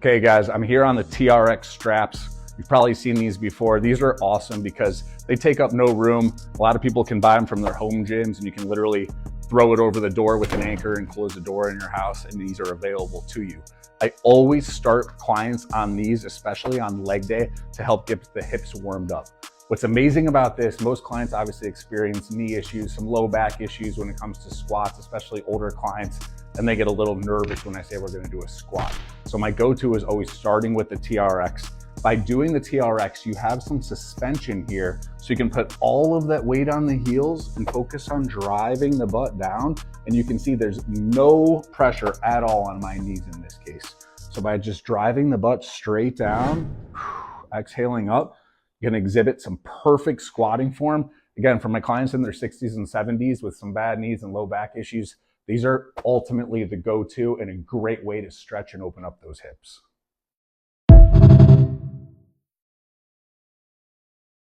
Okay guys, I'm here on the TRX straps. You've probably seen these before. These are awesome because they take up no room. A lot of people can buy them from their home gyms and you can literally throw it over the door with an anchor and close the door in your house, and these are available to you. I always start clients on these, especially on leg day, to help get the hips warmed up. What's amazing about this, most clients obviously experience knee issues, some low back issues when it comes to squats, especially older clients, and they get a little nervous when I say we're gonna do a squat. So my go-to is always starting with the TRX. By doing the TRX, you have some suspension here, so you can put all of that weight on the heels and focus on driving the butt down. And you can see there's no pressure at all on my knees in this case. So by just driving the butt straight down, exhaling up, you can exhibit some perfect squatting form. Again, for my clients in their 60s and 70s with some bad knees and low back issues, these are ultimately the go-to and a great way to stretch and open up those hips.